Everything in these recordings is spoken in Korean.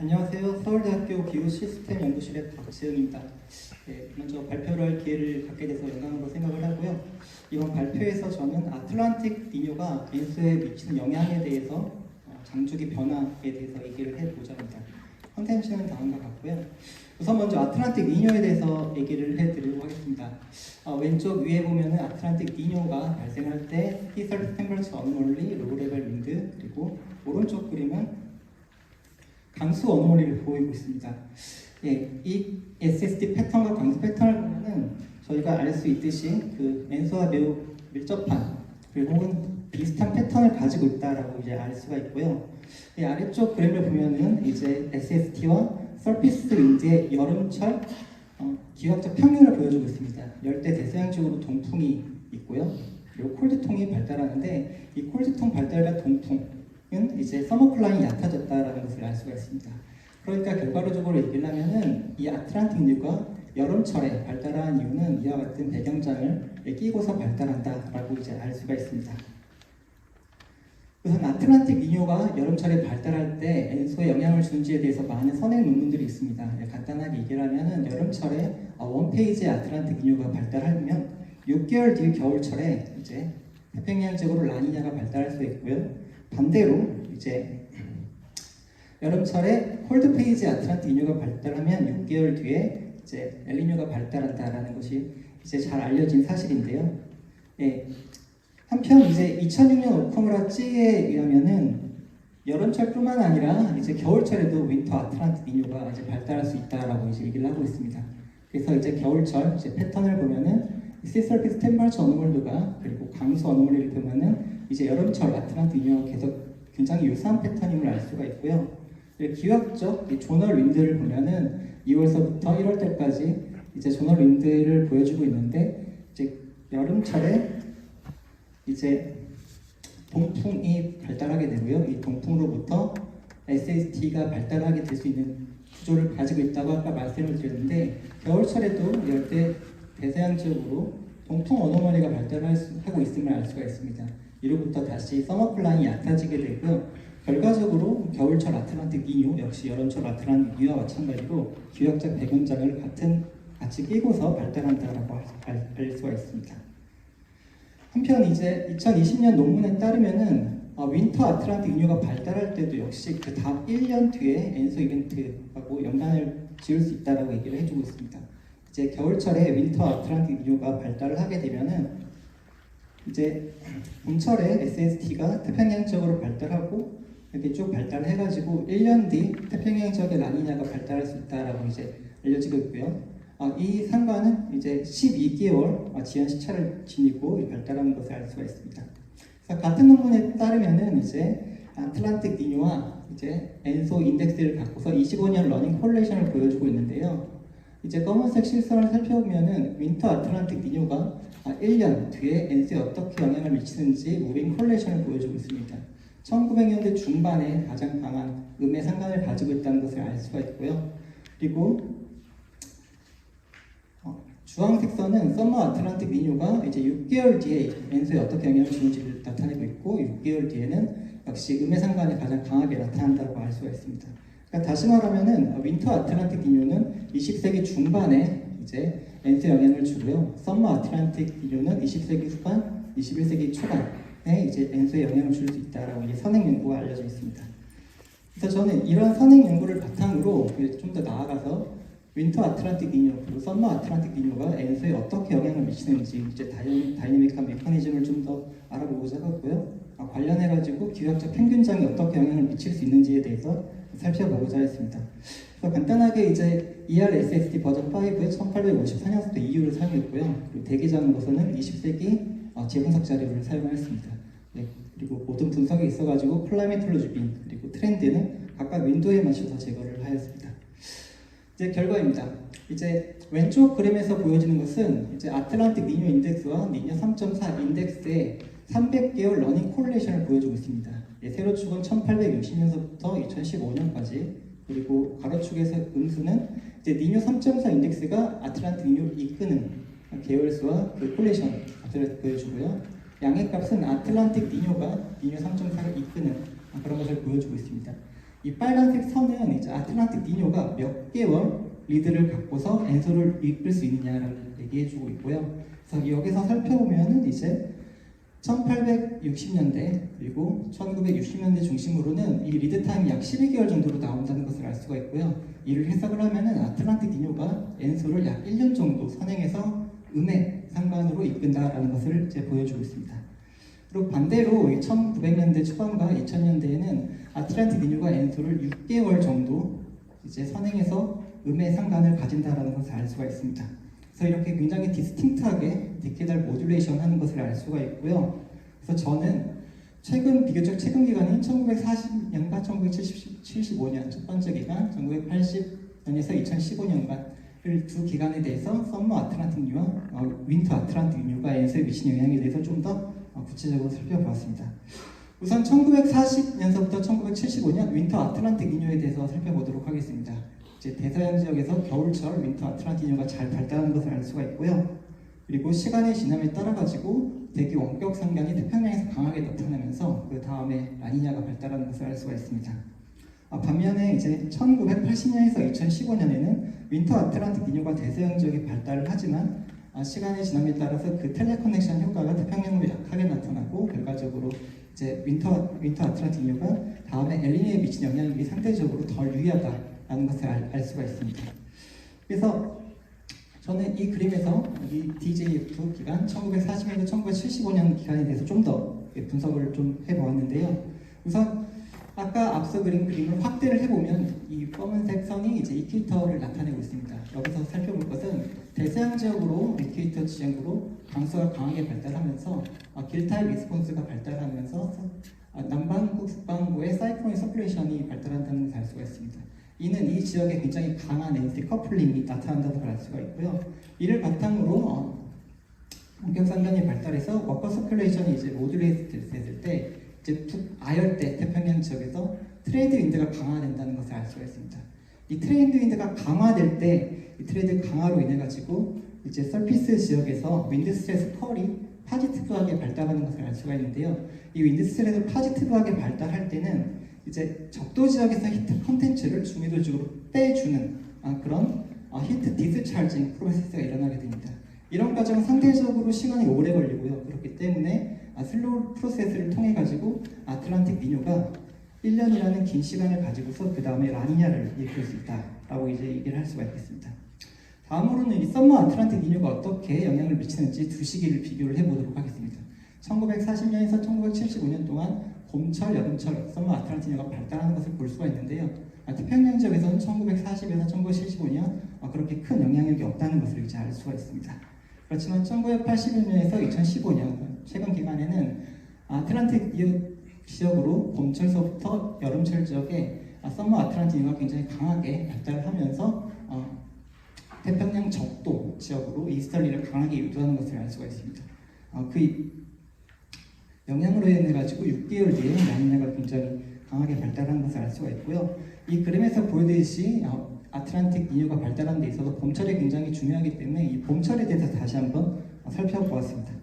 안녕하세요. 서울대학교 기후시스템 연구실의 박지은입니다. 먼저 발표를 할 기회를 갖게 돼서 영광으로 생각을 하고요. 이번 발표에서 저는 아틀란틱 니뇨가 엔소에 미치는 영향에 대해서 장주기 변화에 대해서 얘기를 해보자 합니다. 컨텐츠는 다음과 같고요. 우선 먼저 아틀란틱 니뇨에 대해서 얘기를 해드리도록 하겠습니다. 왼쪽 위에 보면은 아틀란틱 니뇨가 발생할 때 Sea Temperature Anomaly, Low Level Wind, 그리고 오른쪽 그림은 강수 어노멀리를 보이고 있습니다. 이 SST 패턴과 강수 패턴을 보면은 저희가 알 수 있듯이 그 엔소와 매우 밀접한 그리고 혹은 비슷한 패턴을 가지고 있다라고 이제 알 수가 있고요. 이 아래쪽 그림을 보면은 이제 SST와 서피스 윈드의 여름철 기하학적 평균을 보여주고 있습니다. 열대 대서양적으로 동풍이 있고요. 그리고 콜드통이 발달하는데 이 콜드통 발달과 동풍 이제 서머클라인이 얕아졌다라는 것을 알 수가 있습니다. 그러니까 결과적으로 얘기를 하면은 이 아틀란틱 니뇨가 여름철에 발달한 이유는 이와 같은 배경장을 끼고서 발달한다라고 이제 알 수가 있습니다. 우선 아틀란틱 니뇨가 여름철에 발달할 때 엔소에 영향을 주는지에 대해서 많은 선행 논문들이 있습니다. 간단하게 얘기를 하면은 여름철에 원페이지의 아틀란틱 니뇨가 발달하면 6개월 뒤 겨울철에 이제 태평양적으로 라니냐가 발달할 수 있고요. 반대로 이제 여름철에 콜드 페이지 아틀란틱 니뇨가 발달하면 6개월 뒤에 이제 엘니뇨가 발달한다라는 것이 이제 잘 알려진 사실인데요. 한편 이제 2006년 오카무라 찌에 의하면은 여름철뿐만 아니라 이제 겨울철에도 윈터 아틀란틱 니뇨가 이제 발달할 수 있다라고 이제 얘기를 하고 있습니다. 그래서 이제 겨울철 이제 패턴을 보면은 Sea Surface Temperature Anomaly가 그리고 강수 어노멀리를 보면은 이제 여름철 아틀란틱 니뇨가 계속 굉장히 유사한 패턴임을 알 수가 있고요. 기하학적 조널 윈드를 보면은 2월서부터 1월 때까지 이제 조널 윈드를 보여주고 있는데 이제 여름철에 이제 동풍이 발달하게 되고요. 이 동풍으로부터 SST가 발달하게 될 수 있는 구조를 가지고 있다고 아까 말씀을 드렸는데 겨울철에도 열대 대서양 지역으로 동풍 어노멀리가 발달하고 있음을 알 수가 있습니다. 이로부터 다시 서머클라인이 얕아지게 되고요. 결과적으로 겨울철 아틀란틱 니뇨 역시 여름철 아틀란틱 니뇨와 마찬가지로 기후학적 배경장을 같이 끼고서 발달한다라고 알 수가 있습니다. 한편 이제 2020년 논문에 따르면은 윈터 아틀란틱 니뇨가 발달할 때도 역시 그 다음 1년 뒤에 엔소 이벤트하고 연관을 지을 수 있다라고 얘기를 해주고 있습니다. 이제 겨울철에 윈터 아틀란틱 니뇨가 발달을 하게 되면은 이제 봄철에 SST가 태평양 쪽으로 발달하고 이렇게 쭉 발달해가지고 1년 뒤 태평양 지역의 라니냐가 발달할 수 있다라고 이제 알려지고 있고요. 이 상관은 이제 12개월 지연 시차를 지니고 발달하는 것을 알 수가 있습니다. 그래서 같은 논문에 따르면은 이제 아틀란틱 니뇨와 이제 엔소 인덱스를 갖고서 25년 러닝 콜레이션을 보여주고 있는데요. 이제 검은색 실선을 살펴보면은 윈터 아틀란틱 니뇨가 1년 뒤에 엔소에 어떻게 영향을 미치는지 무빙 콜레이션을 보여주고 있습니다. 1900년대 중반에 가장 강한 음의 상관을 가지고 있다는 것을 알 수가 있고요. 그리고 주황색 선은 서머 아틀란틱 니뇨가 이제 6개월 뒤에 엔소에 어떻게 영향을 주는지를 나타내고 있고 6개월 뒤에는 역시 음의 상관이 가장 강하게 나타난다고 알 수가 있습니다. 그러니까 다시 말하면은 윈터 아틀란틱 니뇨는 20세기 중반에 이제 엔소에 영향을 주고요. 서머 아틀란틱 니뇨는 20세기 후반, 21세기 초반에 이제 엔소에 영향을 줄 수 있다라고 이제 선행 연구가 알려져 있습니다. 그래서 저는 이런 선행 연구를 바탕으로 좀 더 나아가서 윈터 아틀란틱 니뇨 그리고 서머 아틀란틱 니뇨가 엔소에 어떻게 영향을 미치는지 이제 다이내믹한 메커니즘을 좀 더 알아보고자 하고요. 관련해가지고 기후학적 평균장이 어떻게 영향을 미칠 수 있는지에 대해서 살펴보고자 했습니다. 그래서 간단하게 이제 ERSST 버전 5의 1854년부터 EU를 사용했고요. 그리고 대기장으로서는 20세기 재분석 자료를 사용했습니다. 그리고 모든 분석이 있어가지고 클라이메트롤로지 그리고 트렌드는 각각 윈도에 맞춰서 제거를 하였습니다. 이제 결과입니다. 이제 왼쪽 그림에서 보여지는 것은 이제 아틀란틱 니뇨 인덱스와 니뇨 3.4 인덱스의 300개월 러닝 콜레이션을 보여주고 있습니다. 세로축은 1860년서부터 2015년까지 그리고 가로축에서 음수는 이제 니뇨 3.4 인덱스가 아틀란틱 니뇨를 이끄는 계열수와 그 콜레이션을 보여주고요. 양의 값은 아틀란틱 니뇨가 니뇨 3.4를 이끄는 그런 것을 보여주고 있습니다. 이 빨간색 선은 이제 아틀란틱 니뇨가 몇 개월 리드를 갖고서 엔소를 이끌 수 있느냐를 얘기해주고 있고요. 그래서 여기서 살펴보면은 이제 1860년대 그리고 1960년대 중심으로는 이 리드 타임이 약 12개월 정도로 나온다는 것을 알 수가 있고요. 이를 해석을 하면은 아틀란틱 니뇨가 엔소를 약 1년 정도 선행해서 음의 상관으로 이끈다라는 것을 이제 보여주고 있습니다. 그리고 반대로 1900년대 초반과 2000년대에는 아틀란틱 니뇨가 엔소를 6개월 정도 이제 선행해서 음의 상관을 가진다라는 것을 알 수가 있습니다. 그래서 이렇게 굉장히 디스팅트하게 디케달 모듈레이션 하는 것을 알 수가 있고요. 그래서 저는 비교적 최근 기간인 1940년과 1975년 첫 번째 기간, 1980년에서 2015년간을 두 기간에 대해서 썸머 아틀란틱 니뇨와 윈터 아틀란틱 니뇨가 엔소에 미치는 영향에 대해서 좀 더 구체적으로 살펴보았습니다. 우선 1940년서부터 1975년 윈터 아틀란틱 니뇨에 대해서 살펴보도록 하겠습니다. 이제 대서양 지역에서 겨울철 윈터 아틀란틱 니뇨가 잘 발달하는 것을 알 수가 있고요. 그리고 시간의 지남에 따라 가지고 대기 원격 상변이 태평양에서 강하게 나타나면서 그 다음에 라니냐가 발달하는 것을 알 수가 있습니다. 반면에 이제 1980년에서 2015년에는 윈터 아틀란틱 니뇨가 대서양 지역에 발달을 하지만 시간의 지남에 따라서 그 텔레커넥션 효과가 태평양으로 약하게 나타나고 결과적으로 이제 윈터 아틀란틱 니뇨가 다음에 엘니뇨에 미친 영향력이 상대적으로 덜 유리하다라는 것을 알 수가 있습니다. 그래서 저는 이 그림에서 이 DJF 기간 1940년에서 1975년 기간에 대해서 좀 더 분석을 좀 해보았는데요. 우선 아까 앞서 그린 그림을 확대를 해보면 이 검은색 선이 이제 이퀴터를 나타내고 있습니다. 여기서 살펴볼 것은 대서양 지역으로 이퀴터 지역으로 강수가 강하게 발달하면서 길타입 리스폰스가 발달하면서 남반구, 북반구의 사이클론 서큘레이션이 발달한다는 것을 알 수가 있습니다. 이는 이 지역에 굉장히 강한 엔시 커플링이 나타난다는 걸 알 수가 있고요. 이를 바탕으로 원격 상변이 발달해서 워커 서큘레이션이 이제 모듈레이트 됐을 때 이제 북아열대 태평양 지역에서 트레이드 윈드가 강화된다는 것을 알 수가 있습니다. 이 트레이드 윈드가 강화될 때 이 트레이드 강화로 인해 가지고 이제 서피스 지역에서 윈드 스트레스 컬이 파지티브하게 발달하는 것을 알 수가 있는데요. 이 윈드 스트레스 파지티브하게 발달할 때는 이제 적도 지역에서 히트 컨텐츠를 중위도 지역으로 빼주는 그런 히트 디스차징 프로세스가 일어나게 됩니다. 이런 과정은 상대적으로 시간이 오래 걸리고요. 그렇기 때문에 슬로우 프로세스를 통해 가지고 아틀란틱 니뇨가 1년이라는 긴 시간을 가지고서 그 다음에 라니냐를 일으킬 수 있다라고 이제 얘기를 할 수가 있겠습니다. 다음으로는 이 썸머 아틀란틱 니뇨가 어떻게 영향을 미치는지 두 시기를 비교를 해보도록 하겠습니다. 1940년에서 1975년 동안 봄철, 여름철 썸머 아틀란틱 니뇨가 발달하는 것을 볼 수가 있는데요. 태평양 지역에서는 1940에서 1975년 그렇게 큰 영향력이 없다는 것을 이제 알 수가 있습니다. 그렇지만 1981년에서 2015년 최근 기간에는 아틀란틱 지역으로 봄철서부터 여름철 지역에 썸머 아틀란틱 니뇨가 굉장히 강하게 발달을 하면서 태평양 적도 지역으로 이스터리를 강하게 유도하는 것을 알 수가 있습니다. 그 영향으로 인해 가지고 6개월 뒤에 라니냐가 굉장히 강하게 발달하는 것을 알 수가 있고요. 이 그림에서 보여드리듯이 아틀란틱 니뇨가 발달하는 데 있어서 봄철이 굉장히 중요하기 때문에 이 봄철에 대해서 다시 한번 살펴보았습니다.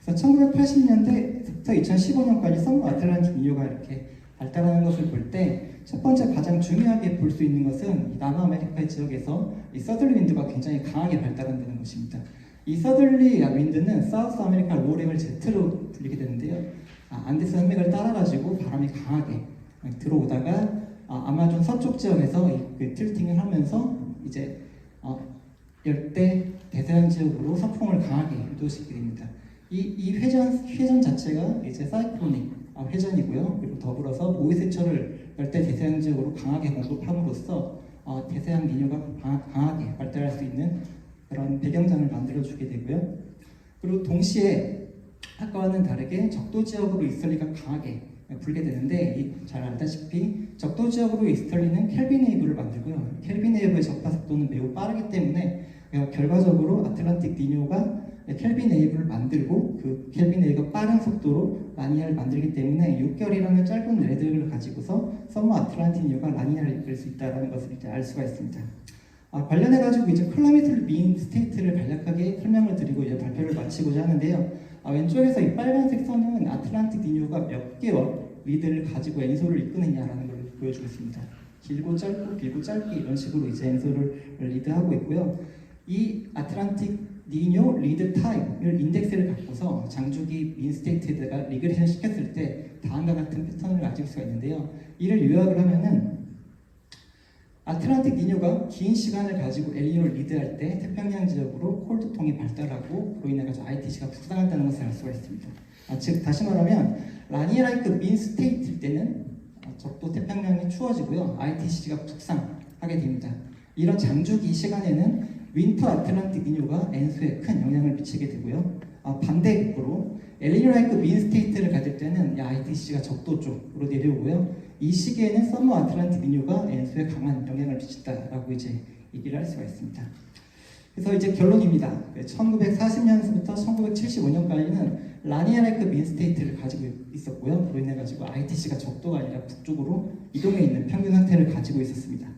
그래서 1980년대부터 2015년까지 썸머 아틀란틱 니뇨가 이렇게 발달하는 것을 볼 때 첫 번째 가장 중요하게 볼 수 있는 것은 남아메리카 지역에서 이 서들리 윈드가 굉장히 강하게 발달한다는 것입니다. 이 서들리 윈드는 사우스 아메리카 로우레벨 Z로 불리게 되는데요. 안데스 산맥을 따라가지고 바람이 강하게 들어오다가 아마존 서쪽 지역에서 그 틸팅을 하면서 이제 열대 대서양 지역으로 서풍을 강하게 유도시키게 됩니다. 이 회전 자체가 이제 사이클로닉 회전이고요. 그리고 더불어서 모의세철을 열대 대서양 지역으로 강하게 공급함으로써 대서양 니뇨가 강하게 발달할 수 있는 그런 배경장을 만들어주게 되고요. 그리고 동시에 아까와는 다르게 적도 지역으로 이스터리가 강하게 불게 되는데 잘 알다시피 적도 지역으로 이스터리는 켈빈 웨이브를 만들고요. 켈빈 웨이브의 적파 속도는 매우 빠르기 때문에 결과적으로 아틀란틱 니뇨가 켈빈 웨이브를 만들고 그 켈빈 웨이브가 빠른 속도로 라니냐를 만들기 때문에 6개월이라는 짧은 레드를 가지고서 썸머 아틀란틱 니뇨가 라니냐를 이끌 수 있다는 것을 이제 알 수가 있습니다. 관련해가지고 이제 클라이밋 민 스테이트를 간략하게 설명을 드리고 이제 발표를 마치고자 하는데요. 왼쪽에서 이 빨간색 선은 아틀란틱 니뇨가 몇 개월 리드를 가지고 엔소를 이끄느냐라는 걸 보여주고 있습니다. 길고 짧기 이런 식으로 이제 엔소를 리드하고 있고요. 이 아틀란틱 니뇨 리드 타임을 인덱스를 갖고서 장주기 민스테이트에다가 리그레이션 시켰을 때 다음과 같은 패턴을 가질 수가 있는데요. 이를 요약을 하면은 아틀란틱 니뇨가 긴 시간을 가지고 엘니뇨를 리드할 때 태평양 지역으로 콜드통이 발달하고 그로 인해 가지고 ITC가 북상한다는 것을 알 수가 있습니다. 즉 다시 말하면 라니라이크 민스테이트일 때는 적도 태평양이 추워지고요. ITC가 북상하게 됩니다. 이런 장주기 시간에는 윈터 아틀란틱 니뇨가 엔소에 큰 영향을 미치게 되고요. 반대로 엘니뇨라이크 민스테이트를 가질 때는 ITC가 적도 쪽으로 내려오고요. 이 시기에는 서머 아틀란틱 니뇨가 엔소에 강한 영향을 미친다라고 이제 얘기를 할 수가 있습니다. 그래서 이제 결론입니다. 1940년부터 1975년까지는 라니아라이크 민스테이트를 가지고 있었고요. 그로 인해 가지고 ITC가 적도가 아니라 북쪽으로 이동해 있는 평균 상태를 가지고 있었습니다.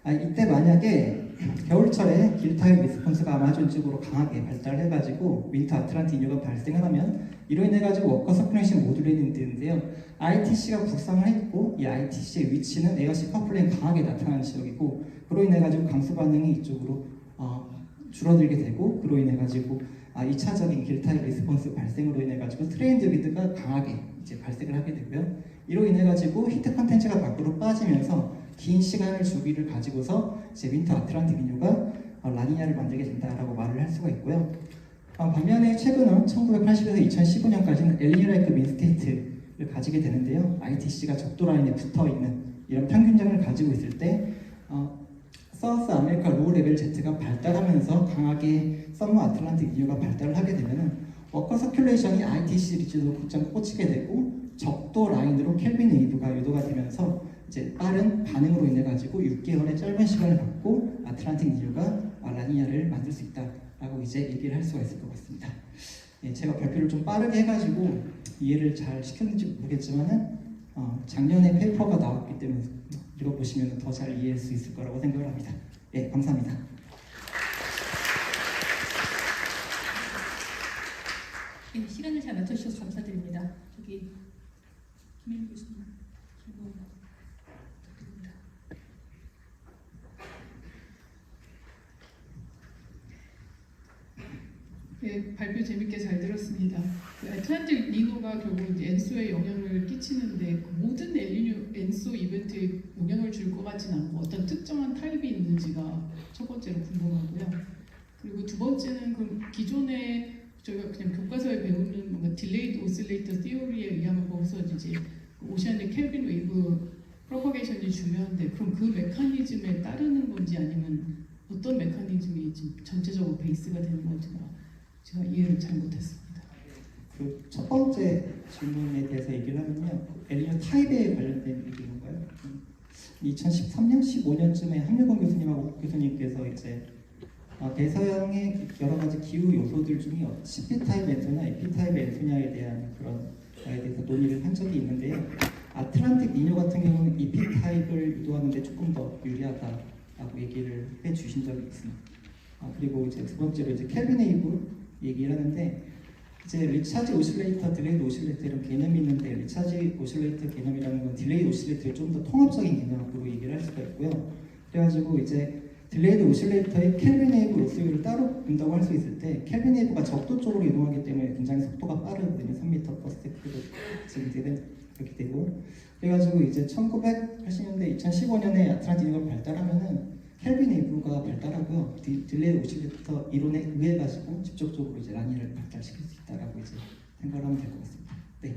이때 만약에 겨울철에 길타입 리스폰스가 아마존 쪽으로 강하게 발달해가지고 윈터 아틀란틱 니뇨가 발생을 하면 이로 인해가지고 워커 서큘레이션 모듈이 되는데요. ITC가 북상을 했고 이 ITC의 위치는 에어시 커플링이 강하게 나타나는 지역이고 그로 인해가지고 강수 반응이 이쪽으로 줄어들게 되고 그로 인해가지고 2차적인 길타입 리스폰스 발생으로 인해가지고 트레인드 위드가 강하게 이제 발생을 하게 되고요. 이로 인해가지고 히트 컨텐츠가 밖으로 빠지면서 긴 시간을 주기를 가지고서 이제 윈터 아틀란틱 니뇨가 라니냐를 만들게 된다라고 말을 할 수가 있고요. 반면에 최근은 1980에서 2015년까지는 엘니뇨라이크 민스테이트를 가지게 되는데요. ITC가 적도 라인에 붙어 있는 이런 평균량을 가지고 있을 때 사우스 아메리카 로우 레벨 제트가 발달하면서 강하게 서머 아틀란틱 니뇨가 발달을 하게 되면은 워커 서큘레이션이 ITC 리지로 곧장 꽂히게 되고 적도 라인으로 켈빈 웨이브가 유도가 되면서 이제 빠른 반응으로 인해 가지고 6개월의 짧은 시간을 갖고 아틀란틱 니뇨가 라니냐를 만들 수 있다라고 이제 얘기를 할 수가 있을 것 같습니다. 제가 발표를 좀 빠르게 해가지고 이해를 잘 시켰는지 모르겠지만은 작년에 페이퍼가 나왔기 때문에 읽어보시면 더 잘 이해할 수 있을 거라고 생각을 합니다. 예, 감사합니다. 네, 시간을 잘 맞춰주셔서 감사드립니다. 저기 김혜민 교수님 질문 부탁드립니다. 네, 발표 재밌게 잘 들었습니다. 그 애틀란틱 니노가 결국 이제 엔소에 영향을 끼치는데 그 모든 엘니뇨 엔소 이벤트에 영향을 줄 것 같지는 않고 어떤 특정한 타입이 있는지가 첫 번째로 궁금하고요. 그리고 두 번째는 그럼 기존에 저희가 그냥 교과서에 배우는 뭔가 딜레이드 오실레이터 티오리에 의하면 거기서 이제 오션의 켈빈 웨이브 프로퍼게이션이 중요한데 그럼 그 메커니즘에 따르는 건지 아니면 어떤 메커니즘이 지금 전체적으로 베이스가 되는 건지가 제가 이해를 잘 못했습니다. 그 첫 번째 질문에 대해서 얘기를 하면요. 엘니뇨 타입에 관련된 얘기인가요? 2013년, 15년쯤에 한유건 교수님하고 교수님께서 이제 대서양의 여러 가지 기후 요소들 중에 CP 타입 엔소냐, EP 타입 엔소냐에 대한 그런 거에 대해서 논의를 한 적이 있는데요. 아틀란틱 니뇨 같은 경우는 EP 타입을 유도하는데 조금 더 유리하다라고 얘기를 해주신 적이 있습니다. 그리고 이제 두 번째로 이제 켈빈 웨이브 얘기를 하는데 이제 리차지 오실레이터, 딜레이드 오실레이터 이런 개념이 있는데 리차지 오실레이터 개념이라는 건 딜레이드 오실레이터의 좀 더 통합적인 개념으로 얘기를 할 수가 있고요. 그래가지고 이제 딜레이드 오실레이터의 켈빈 웨이브 로스율을 따로 본다고 할 수 있을 때 켈빈 웨이브가 적도 쪽으로 이동하기 때문에 굉장히 속도가 빠르거든요. 3m/s로 지금 그렇게 되고 그래가지고 이제 1980년대, 2015년에 아틀란틱 니뇨가 발달하면은 켈빈 웨이브가 발달하고요. 딜레이드 오실레이터 이론에 의해 가지고 직접적으로 이제 라니를 발달시킬 수 있다라고 이제 생각을 하면 될 것 같습니다. 네.